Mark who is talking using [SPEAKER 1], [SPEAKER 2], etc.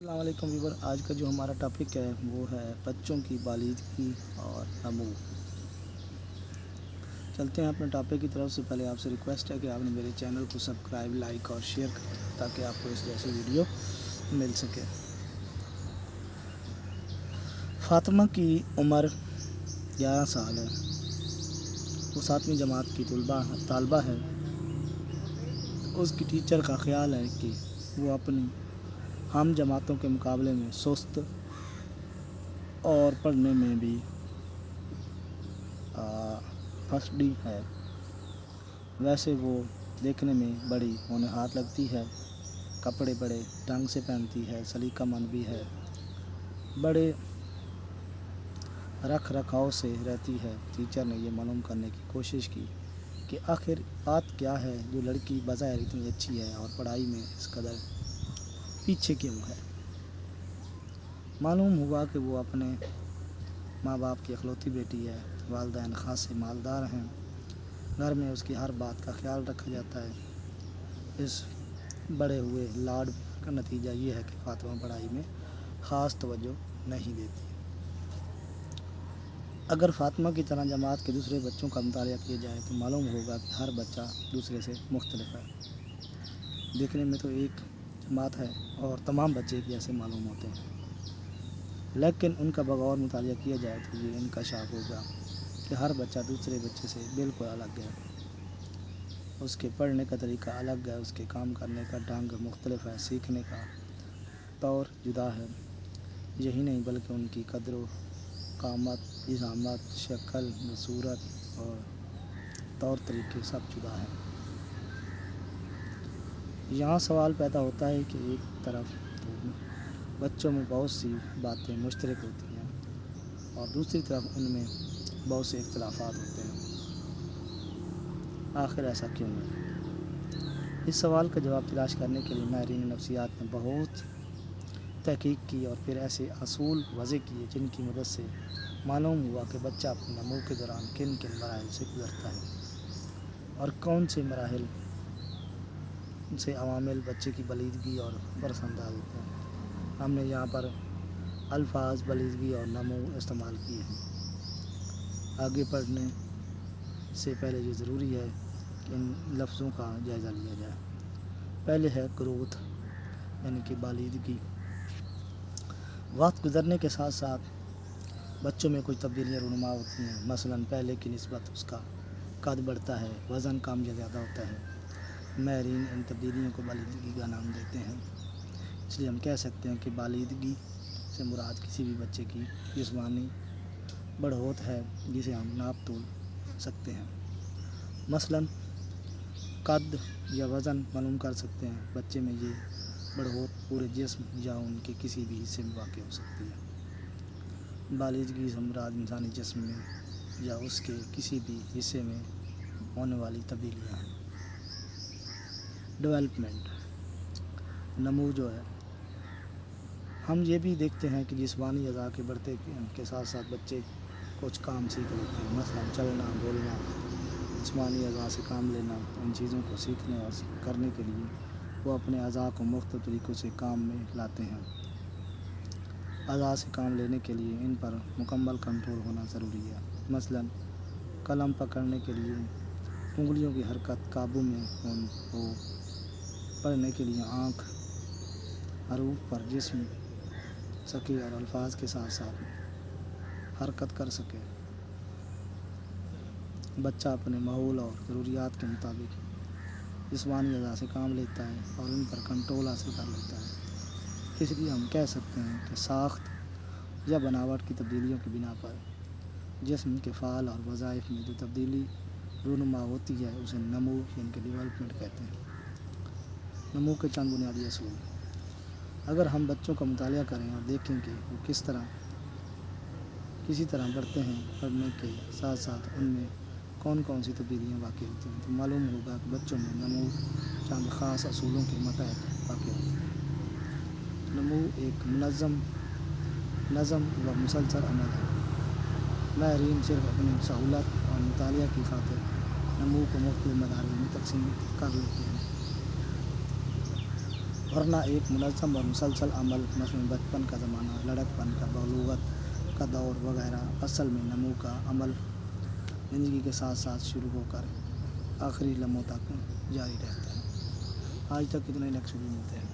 [SPEAKER 1] السلام علیکم ویور، آج کا جو ہمارا ٹاپک ہے وہ ہے بچوں کی بالغی اور نمو۔ چلتے ہیں اپنے ٹاپک کی طرف سے پہلے آپ سے ریکویسٹ ہے کہ آپ نے میرے چینل کو سبسکرائب، لائک اور شیئر کریں تاکہ آپ کو اس جیسی ویڈیو مل سکے۔ فاطمہ کی عمر 11 سال ہے، وہ 7ویں جماعت کی طالبہ ہے۔ اس کی ٹیچر کا خیال ہے کہ وہ اپنی ہم جماعتوں کے مقابلے میں سست اور پڑھنے میں بھی پھسڑی ہے۔ ویسے وہ دیکھنے میں بڑی ہونہار لگتی ہے، کپڑے بڑے ڈھنگ سے پہنتی ہے، سلیقہ مند بھی ہے، بڑے رکھ رکھاؤ سے رہتی ہے۔ ٹیچر نے یہ معلوم کرنے کی کوشش کی کہ آخر بات کیا ہے جو لڑکی بظاہر اتنی اچھی ہے اور پڑھائی میں اس قدر پیچھے کیوں ہے۔ معلوم ہوا کہ وہ اپنے ماں باپ کی اکلوتی بیٹی ہے، والدین خاصے مالدار ہیں، گھر میں اس کی ہر بات کا خیال رکھا جاتا ہے۔ اس بڑے ہوئے لاڈ کا نتیجہ یہ ہے کہ فاطمہ پڑھائی میں خاص توجہ نہیں دیتی۔ اگر فاطمہ کی طرح جماعت کے دوسرے بچوں کا مطالعہ کیا جائے تو معلوم ہوگا کہ ہر بچہ دوسرے سے مختلف ہے۔ دیکھنے میں تو ایک جماعت ہے اور تمام بچے ایک جیسے معلوم ہوتے ہیں، لیکن ان کا بغور مطالعہ کیا جائے تو یہ انکشاف ہوگا کہ ہر بچہ دوسرے بچے سے بالکل الگ ہے۔ اس کے پڑھنے کا طریقہ الگ ہے، اس کے کام کرنے کا ڈھنگ مختلف ہے، سیکھنے کا طور جدا ہے۔ یہی نہیں بلکہ ان کی قدر و قامت، عظمت، شکل و صورت اور طور طریقے سب جدا ہیں۔ یہاں سوال پیدا ہوتا ہے کہ ایک طرف تو بچوں میں بہت سی باتیں مشترک ہوتی ہیں اور دوسری طرف ان میں بہت سے اختلافات ہوتے ہیں۔ آخر ایسا کیوں ہے؟ اس سوال کا جواب تلاش کرنے کے لیے ماہرین نفسیات نے بہت تحقیق کی اور پھر ایسے اصول وضع کیے جن کی مدد سے معلوم ہوا کہ بچہ اپنے نمو کے دوران کن کن مراحل سے گزرتا ہے اور کون سے مراحل سے عوامل بچے کی بلیغی اور برس انداز ہوتے ہیں۔ ہم نے یہاں پر الفاظ بلیغی اور نمو استعمال کیے ہیں۔ آگے پڑھنے سے پہلے یہ ضروری ہے کہ ان لفظوں کا جائزہ لیا جائے۔ پہلے ہے گروتھ یعنی کہ بالغی۔ وقت گزرنے کے ساتھ ساتھ بچوں میں کچھ تبدیلیاں رونما ہوتی ہیں، مثلاً پہلے کی نسبت اس کا قد بڑھتا ہے، وزن کم یا زیادہ ہوتا ہے۔ ماہرین ان تبدیلیوں کو بالغی کا نام دیتے ہیں۔ اس لیے ہم کہہ سکتے ہیں کہ بالغی سے مراد کسی بھی بچے کی جسمانی بڑھوت ہے جسے ہم ناپ تول سکتے ہیں۔ مثلاً قد یا وزن معلوم کر سکتے ہیں۔ بچے میں یہ بڑھوت پورے جسم یا ان کے کسی بھی حصے میں واقع ہو سکتی ہے۔ بالغی سے مراد انسانی جسم میں یا اس کے کسی بھی حصے میں ہونے والی تبدیلیاں ہیں۔ ڈیولپمنٹ، نمو جو ہے، ہم یہ بھی دیکھتے ہیں کہ جسمانی اعضاء کے بڑھتے کے ساتھ ساتھ بچے کچھ کام سیکھ لیتے ہیں، مثلاً چلنا، بولنا، جسمانی اعضاء سے کام لینا۔ ان چیزوں کو سیکھنے اور کرنے کے لیے وہ اپنے اعضاء کو مختلف طریقوں سے کام میں لاتے ہیں۔ اعضاء سے کام لینے کے لیے ان پر مکمل کنٹرول ہونا ضروری ہے۔ مثلاً قلم پکڑنے کے لیے انگلیوں کی حرکت قابو میں ہو، پڑھنے کے لیے آنکھ حروف پر جسم سکے اور الفاظ کے ساتھ ساتھ حرکت کر سکے۔ بچہ اپنے ماحول اور ضروریات کے مطابق جسمانی اعضاء سے کام لیتا ہے اور ان پر کنٹرول حاصل کر لیتا ہے۔ اس لیے ہم کہہ سکتے ہیں کہ ساخت یا بناوٹ کی تبدیلیوں کی بنا پر جسم کے فعال اور وظائف میں جو تبدیلی رونما ہوتی ہے اسے نمو یعنی کہ ڈیولپمنٹ کہتے ہیں۔ نمو کے چند بنیادی اصول۔ اگر ہم بچوں کا مطالعہ کریں اور دیکھیں کہ وہ کسی طرح بڑھتے ہیں، پڑھنے کے ساتھ ساتھ ان میں کون کون سی تبدیلیاں واقع ہوتی ہیں، تو معلوم ہوگا کہ بچوں میں نمو چند خاص اصولوں کے متحد واقع ہوتی ہے۔ نمو ایک نظم و مسلسل عمل ہے۔ ماہرین صرف اپنی سہولت اور مطالعہ کی خاطر نمو کو مختلف مراحل میں تقسیم کر لیتے ہیں۔ ورنہ ایک منظم اور مسلسل عمل مثلاً بچپن کا زمانہ، لڑکپن کا، بلوغت کا دور وغیرہ اصل میں نمو کا عمل زندگی کے ساتھ ساتھ شروع ہو کر آخری لمحوں تک جاری رہتا ہے۔ آج تک اتنے لیکچر بھی ملتے ہیں۔